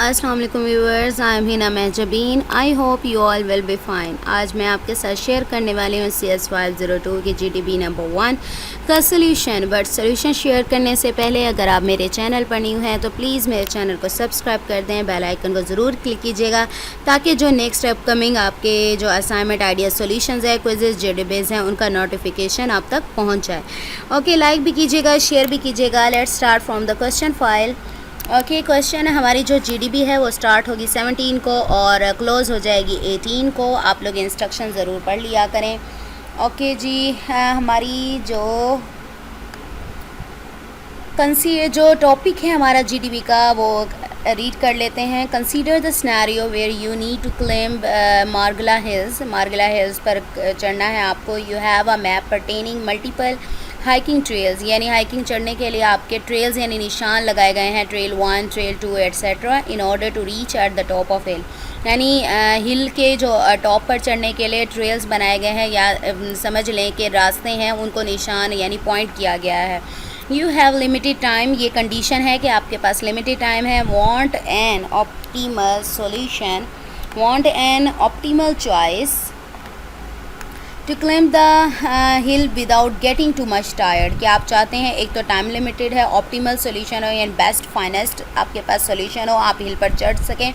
अस्सलाम वालेकुम viewers, I am Hina Mahjabeen. I hope you all will be fine. आज मैं आपके साथ शेयर करने वाली हूँ CS502 की GDB नंबर 1 का सोल्यूशन। बट सोल्यूशन शेयर करने से पहले अगर आप मेरे चैनल पर न्यू हैं तो प्लीज़ मेरे चैनल को सब्सक्राइब कर दें, बेल आइकन को ज़रूर क्लिक कीजिएगा ताकि जो नेक्स्ट अपकमिंग आपके जो असाइनमेंट आइडिया सोल्यूशन है, क्विज़ेस, GDBs हैं, उनका नोटिफिकेशन आप तक पहुँच जाए। ओके, लाइक भी कीजिएगा, शेयर भी कीजिएगा। Let's start from the question file. Okay, question हमारी जो GDB है वो स्टार्ट होगी 17 को और क्लोज़ हो जाएगी 18 को। आप लोग इंस्ट्रक्शन ज़रूर पढ़ लिया करें। ओके जी, हमारी जो टॉपिक है हमारा GDB का वो रीड कर लेते हैं। Consider the scenario where you need to claim Margalla hills पर चढ़ना है आपको। You have a map pertaining multiple hiking trails, यानी हाइकिंग चढ़ने के लिए आपके ट्रेल्स यानी निशान लगाए गए हैं, trail 1, trail 2 etcetera, in order to reach at the top of hill. यानी हिल के जो टॉप पर चढ़ने के लिए ट्रेल्स बनाए गए हैं या समझ लें कि रास्ते हैं, उनको निशान यानी पॉइंट किया गया है। यू हैव लिमिटेड टाइम, ये कंडीशन है कि आपके पास लिमिटेड टाइम है। Want an optimal solution, want an optimal choice to claim the hill without getting too much tired. कि आप चाहते हैं एक तो टाइम लिमिटेड है, ऑप्टिमल सोल्यूशन हो यानी बेस्ट फाइनेस्ट आपके पास सोल्यूशन हो, आप हिल पर चढ़ सकें,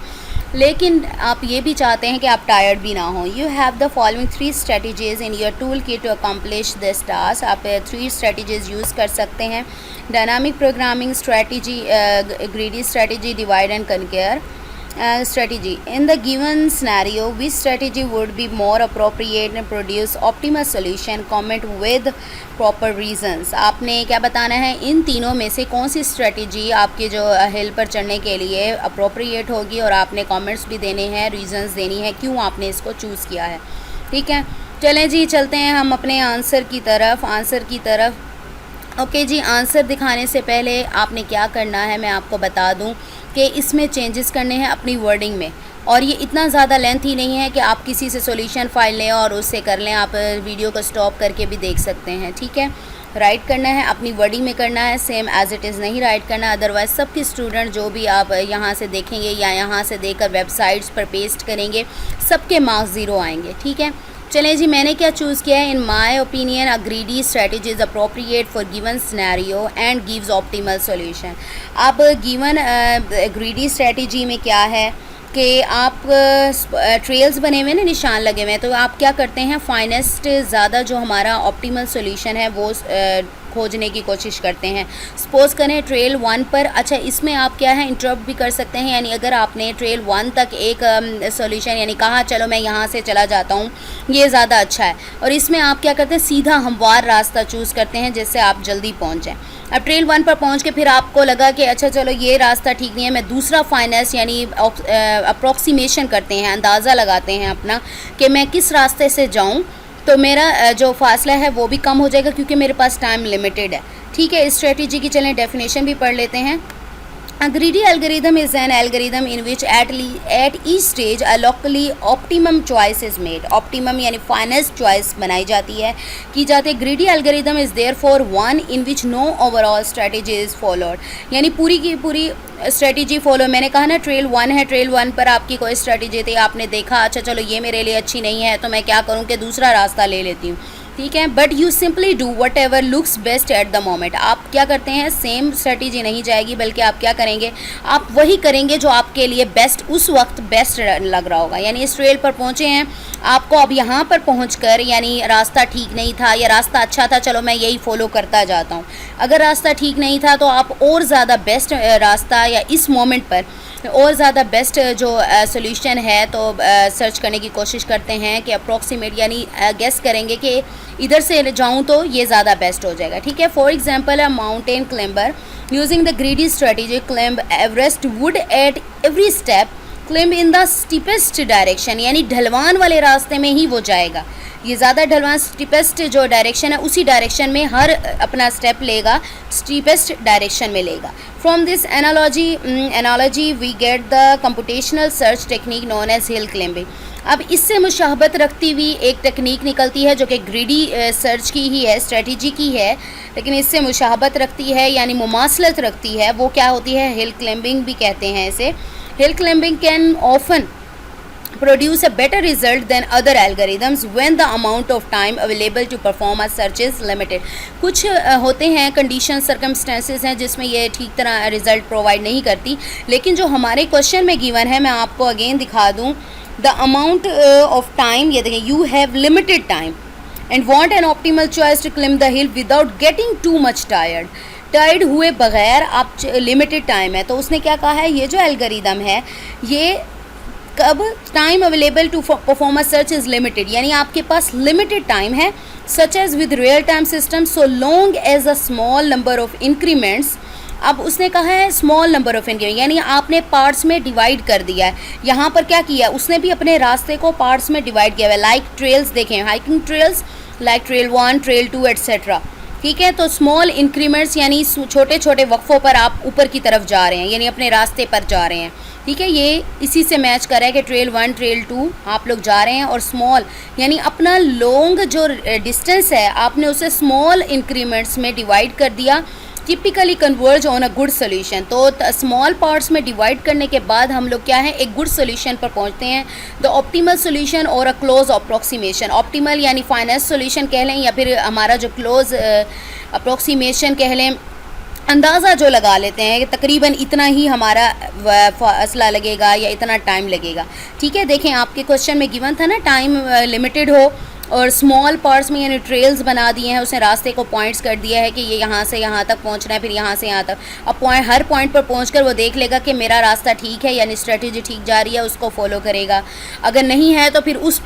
लेकिन आप ये भी चाहते हैं कि आप टायर्ड भी ना हो। You have the following 3 strategies in your tool kit to accomplish this task. आप 3 स्ट्रेटजीज यूज़ कर सकते हैं। Dynamic programming strategy, greedy strategy, divide and conquer strategy. In the given scenario, which strategy would be more appropriate and produce optimal solution? Comment with proper reasons. आपने क्या बताना है, इन तीनों में से कौन सी स्ट्रेटजी आपके जो हिल पर चढ़ने के लिए अप्रोप्रिएट होगी, और आपने कमेंट्स भी देने हैं, रीजंस देनी है क्यों आपने इसको चूज़ किया है। ठीक है, चलें जी, चलते हैं हम अपने आंसर की तरफ। ओके जी, आंसर दिखाने से पहले आपने क्या करना है मैं आपको बता दूं कि इसमें चेंजेस करने हैं अपनी वर्डिंग में, और ये इतना ज़्यादा लेंथी नहीं है कि आप किसी से सॉल्यूशन फाइल लें और उससे कर लें। आप वीडियो को स्टॉप करके भी देख सकते हैं। ठीक है, राइट करना है, अपनी वर्डिंग में करना है, सेम एज इट इज़ नहीं राइट करना। अदरवाइज़ सबके स्टूडेंट जो भी आप यहाँ से देखेंगे या यहाँ से देखकर वेबसाइट्स पर पेस्ट करेंगे, सबके मार्क्स 0 आएंगे। ठीक है, चलें जी, मैंने क्या चूज़ किया है। In my opinion a greedy strategy is appropriate for given scenario and gives optimal solution. अब गिवन ग्रीडी स्ट्रेटजी में क्या है कि आप ट्रेल्स बने हुए हैं ना, निशान लगे हुए हैं, तो आप क्या करते हैं, फाइनेस्ट ज़्यादा जो हमारा ऑप्टिमल सॉल्यूशन है वो खोजने की कोशिश करते हैं। सपोज़ करें ट्रेल 1 पर, अच्छा इसमें आप क्या है, इंटरप्ट भी कर सकते हैं। यानी अगर आपने ट्रेल 1 तक एक सॉल्यूशन यानी कहा चलो मैं यहाँ से चला जाता हूँ, ये ज़्यादा अच्छा है, और इसमें आप क्या करते हैं, सीधा हमवार रास्ता चूज़ करते हैं जिससे आप जल्दी पहुँच जाएँ। अब ट्रेल 1 पर पहुँच के फिर आपको लगा कि अच्छा चलो ये रास्ता ठीक नहीं है, मैं दूसरा फाइनेस्ट यानी अप्रॉक्सीमेशन करते हैं, अंदाज़ा लगाते हैं अपना कि मैं किस रास्ते से जाऊँ तो मेरा जो फासला है वो भी कम हो जाएगा क्योंकि मेरे पास टाइम लिमिटेड है। ठीक है, इस स्ट्रेटजी की चलें डेफिनेशन भी पढ़ लेते हैं। A greedy algorithm is an algorithm in which at each stage a locally optimum choice is made. Optimum यानी finest choice बनाई जाती है, की जाती है। Greedy algorithm is therefore one in which no overall strategy is followed. यानी पूरी की पूरी स्ट्रेटजी फॉलो, मैंने कहा ना ट्रेल 1 है, ट्रेल 1 पर आपकी कोई स्ट्रेटजी थी, आपने देखा अच्छा चलो ये मेरे लिए अच्छी नहीं है तो मैं क्या करूँ कि दूसरा रास्ता ले लेती हूँ। ठीक है, but you simply do what ever looks best at the moment. आप क्या करते हैं, सेम स्ट्रेटजी नहीं जाएगी, बल्कि आप क्या करेंगे, आप वही करेंगे जो आपके लिए बेस्ट उस वक्त बेस्ट लग रहा होगा। यानी इस ट्रेल पर पहुँचे हैं, आपको अब यहाँ पर पहुँचकर यानी रास्ता ठीक नहीं था या रास्ता अच्छा था, चलो मैं यही फॉलो करता जाता हूँ। अगर रास्ता ठीक नहीं था तो आप और ज़्यादा बेस्ट रास्ता या इस मोमेंट पर और ज़्यादा बेस्ट जो सोल्यूशन है तो सर्च करने की कोशिश करते हैं कि अप्रॉक्सीमेट यानी गेस करेंगे कि इधर से जाऊं तो ये ज़्यादा बेस्ट हो जाएगा। ठीक है, for example a mountain climber using the greedy strategy climb Everest would at every step climb in the steepest direction, यानी ढलवान वाले रास्ते में ही वो जाएगा। ये ज़्यादा ढलवान स्टीपेस्ट जो डायरेक्शन है उसी डायरेक्शन में हर अपना स्टेप लेगा, स्टीपेस्ट डायरेक्शन में लेगा। From this analogy we get the computational search technique known as hill climbing. अब इससे मुशाहबत रखती हुई एक टेक्निक निकलती है जो कि ग्रीडी सर्च की ही है, स्ट्रेटजी की है, लेकिन इससे मुशाहबत रखती है यानी मुमासलत रखती है। वो क्या होती है, हिल क्लाइंबिंग भी कहते हैं इसे। Hill climbing can often produce a better result than other algorithms when the amount of time available to perform a search is limited. कुछ होते हैं कंडीशन सर्कमस्टेंसेस हैं जिसमें ये ठीक तरह रिजल्ट प्रोवाइड नहीं करती, लेकिन जो हमारे क्वेश्चन में गिवन है मैं आपको अगेन दिखा दूँ. द अमाउंट ऑफ टाइम, ये देखें, you have limited time and want an optimal choice to climb the hill without getting too much tired हुए बगैर आप लिमिटेड टाइम है. तो उसने क्या कहा है, ये जो एल्गोरिदम है ये कब time available to perform a search is limited, यानी आपके पास लिमिटेड टाइम है, such as with real time system so long as a small number of increments. अब उसने कहा है स्मॉल नंबर ऑफ इंक्रीमेंट, यानी आपने पार्ट्स में डिवाइड कर दिया है. यहाँ पर क्या किया उसने भी अपने रास्ते को पार्ट्स में डिवाइड किया हुआ है. लाइक ट्रेल्स देखें, hiking trails like trail 1, trail 2 etcetera. ठीक है, तो स्मॉल इंक्रीमेंट्स यानी छोटे छोटे वक्फों पर आप ऊपर की तरफ जा रहे हैं, यानी अपने रास्ते पर जा रहे हैं. ठीक है, ये इसी से मैच कर रहा है कि ट्रेल 1, ट्रेल 2 आप लोग जा रहे हैं और स्मॉल यानी अपना लॉन्ग जो डिस्टेंस है आपने उसे स्मॉल इंक्रीमेंट्स में डिवाइड कर दिया. Typically converge on a good solution. तो स्मॉल पार्ट्स में डिवाइड करने के बाद हम लोग क्या है, एक गुड सोल्यूशन पर पहुंचते हैं. द ऑप्टिमल सोल्यूशन और अ क्लोज अप्रोक्सीमेशन. ऑप्टिमल यानी फाइनेस्ट सोल्यूशन कह लें या फिर हमारा जो क्लोज अप्रोक्सीमेशन कह लें, अंदाज़ा जो लगा लेते हैं कि तकरीबन इतना ही हमारा फासला लगेगा या इतना टाइम लगेगा. ठीक है, देखें आपके क्वेश्चन में गिवन था ना टाइम लिमिटेड हो और स्मॉल पार्ट्स में यानी ट्रेल्स बना दिए हैं, उसने रास्ते को पॉइंट्स कर दिया है कि ये यहाँ से यहाँ तक पहुँचना है, फिर यहाँ से यहाँ तक. अब हर पॉइंट पर पहुँचकर वो देख लेगा कि मेरा रास्ता ठीक है यानी स्ट्रेटजी ठीक जा रही है, उसको फॉलो करेगा. अगर नहीं है तो फिर उस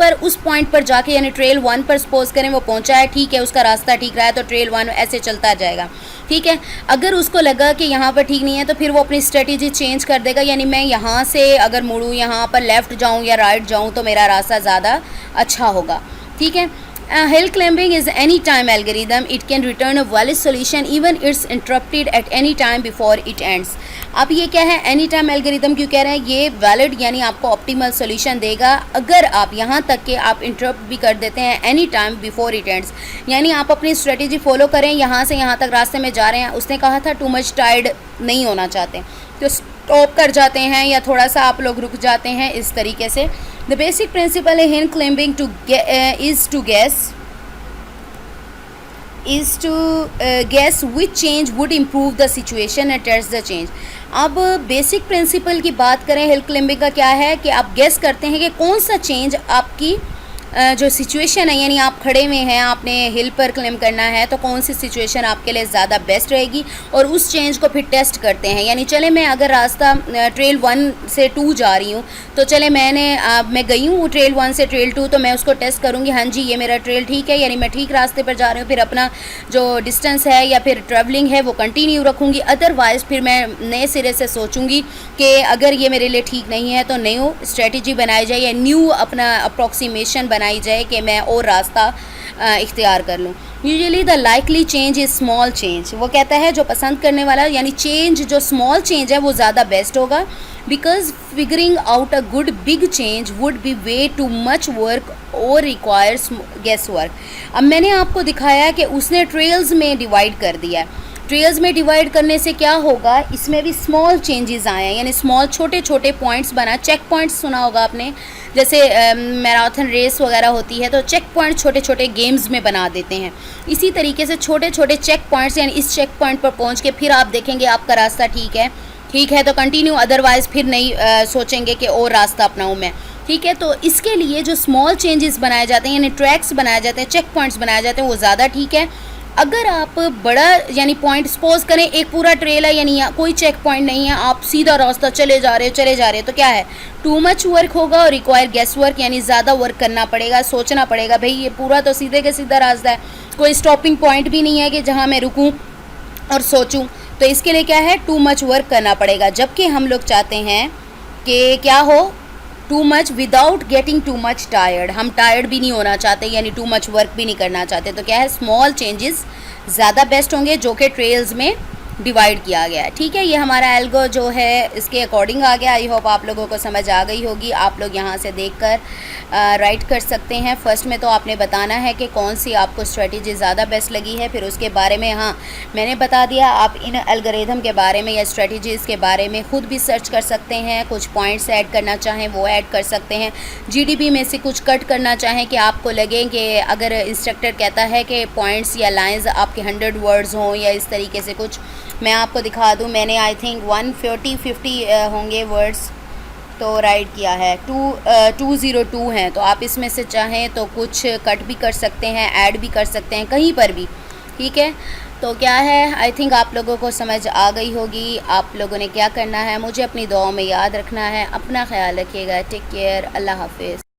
पॉइंट पर जाके यानी ट्रेल 1 पर सपोज करें वो पहुँचा है, ठीक है, उसका रास्ता ठीक रहा है तो ट्रेल 1 ऐसे चलता जाएगा. ठीक है, अगर उसको लगा कि यहाँ पर ठीक नहीं है तो फिर वो अपनी स्ट्रेटजी चेंज कर देगा, यानी मैं यहाँ से अगर मुड़ूँ, यहाँ पर लेफ़्ट जाऊँ या राइट जाऊँ तो मेरा रास्ता ज़्यादा अच्छा होगा. ठीक है, hill climbing is any time algorithm. It can return a valid solution even it's interrupted at any time before it ends. अब ये क्या है, एनी टाइम एल्गोरिदम क्यों कह रहे हैं, ये वैलिड यानी आपको ऑप्टिमल सोल्यूशन देगा अगर आप यहाँ तक के आप इंटरप्ट भी कर देते हैं any time before it ends, यानी आप अपनी स्ट्रेटजी फॉलो करें, यहाँ से यहाँ तक रास्ते में जा रहे हैं. उसने कहा था टू मच टायर्ड नहीं होना चाहते तो स्टॉप कर जाते हैं या थोड़ा सा आप लोग रुक जाते हैं इस तरीके से. The basic principle hill climbing is to guess which change would improve the situation and test the change. अब बेसिक प्रिंसिपल की बात करें हिल क्लाइंबिंग का क्या है कि आप गेस करते हैं कि कौन सा चेंज आपकी जो सिचुएशन है, यानी आप खड़े में हैं, आपने हिल पर क्लेम करना है तो कौन सी सिचुएशन आपके लिए ज़्यादा बेस्ट रहेगी और उस चेंज को फिर टेस्ट करते हैं. यानी चले मैं अगर रास्ता ट्रेल 1 से 2 जा रही हूँ तो चले मैं गई हूँ ट्रेल 1 से ट्रेल 2 तो मैं उसको टेस्ट करूँगी, हाँ जी ये मेरा ट्रेल ठीक है यानी मैं ठीक रास्ते पर जा रही हूँ, फिर अपना जो डिस्टेंस है या फिर ट्रैवलिंग है वो कंटिन्यू रखूँगी. अदरवाइज़ फिर मैं नए सिरे से सोचूँगी कि अगर ये मेरे लिए ठीक नहीं है तो न्यू स्ट्रेटजी बनाई जाए या न्यू अपना अप्रॉक्सीमेशन बनाई जाए कि मैं और रास्ता इख्तियार कर लूँ. Usually the likely change is small change. वो कहता है जो पसंद करने वाला यानी चेंज जो स्मॉल चेंज है वो ज़्यादा बेस्ट होगा. Because figuring out a good big change would be way too much work और रिक्वायर्स गेस वर्क. अब मैंने आपको दिखाया कि उसने ट्रेल्स में डिवाइड कर दिया. ट्रेल्स में डिवाइड करने से क्या होगा, इसमें भी स्मॉल चेंजेस आए हैं यानी स्मॉल छोटे छोटे पॉइंट्स बना. चेक पॉइंट्स सुना होगा आपने, जैसे मैराथन रेस वगैरह होती है तो चेक पॉइंट छोटे छोटे गेम्स में बना देते हैं. इसी तरीके से छोटे छोटे चेक पॉइंट्स यानी इस चेक पॉइंट पर पहुंच के फिर आप देखेंगे आपका रास्ता ठीक है तो कंटिन्यू, अदरवाइज़ फिर नहीं सोचेंगे कि और रास्ता अपनाऊँ मैं. ठीक है, तो इसके लिए जो स्मॉल चेंजेस बनाए जाते हैं यानी ट्रैक्स बनाए जाते हैं, चेक पॉइंट्स बनाए जाते हैं वो ज़्यादा ठीक है. अगर आप बड़ा यानी पॉइंट सपोज करें एक पूरा ट्रेल है यानी कोई चेक पॉइंट नहीं है, आप सीधा रास्ता चले जा रहे हो तो क्या है, टू मच वर्क होगा और रिक्वायर गेस वर्क यानी ज़्यादा वर्क करना पड़ेगा, सोचना पड़ेगा भाई ये पूरा तो सीधे के सीधा रास्ता है, कोई स्टॉपिंग पॉइंट भी नहीं है कि जहाँ मैं रुकूँ और सोचूँ. तो इसके लिए क्या है, टू मच वर्क करना पड़ेगा. जबकि हम लोग चाहते हैं कि क्या हो, too much without getting too much tired. हम टायर्ड भी नहीं होना चाहते यानी टू मच वर्क भी नहीं करना चाहते. तो क्या है, स्मॉल चेंजेस ज़्यादा बेस्ट होंगे जो कि ट्रेल्स में डिवाइड किया गया है। ठीक है, ये हमारा एल्गो जो है इसके अकॉर्डिंग आ गया। आई होप आप लोगों को समझ आ गई होगी। आप लोग यहाँ से देखकर राइट कर सकते हैं। फर्स्ट में तो आपने बताना है कि कौन सी आपको स्ट्रेटजी ज़्यादा बेस्ट लगी है, फिर उसके बारे में हाँ मैंने बता दिया। आप इन एल्गोरिथम के बारे में या स्ट्रेटजीज़ के बारे में ख़ुद भी सर्च कर सकते हैं। कुछ पॉइंट्स ऐड करना चाहें वो ऐड कर सकते हैं। जीडीपी में से कुछ कट करना चाहें कि आपको लगे कि अगर इंस्ट्रक्टर कहता है कि पॉइंट्स या लाइंस आपके 100 वर्ड्स हों या इस तरीके से कुछ, मैं आपको दिखा दूं। मैंने आई थिंक 140-50 होंगे वर्ड्स तो राइट किया है। 202 हैं, तो आप इसमें से चाहें तो कुछ कट भी कर सकते हैं, ऐड भी कर सकते हैं कहीं पर भी। ठीक है, तो क्या है, आई थिंक आप लोगों को समझ आ गई होगी। आप लोगों ने क्या करना है, मुझे अपनी दुआओं में याद रखना है। अपना ख्याल रखिएगा। Take care. अल्लाह हाफिज़।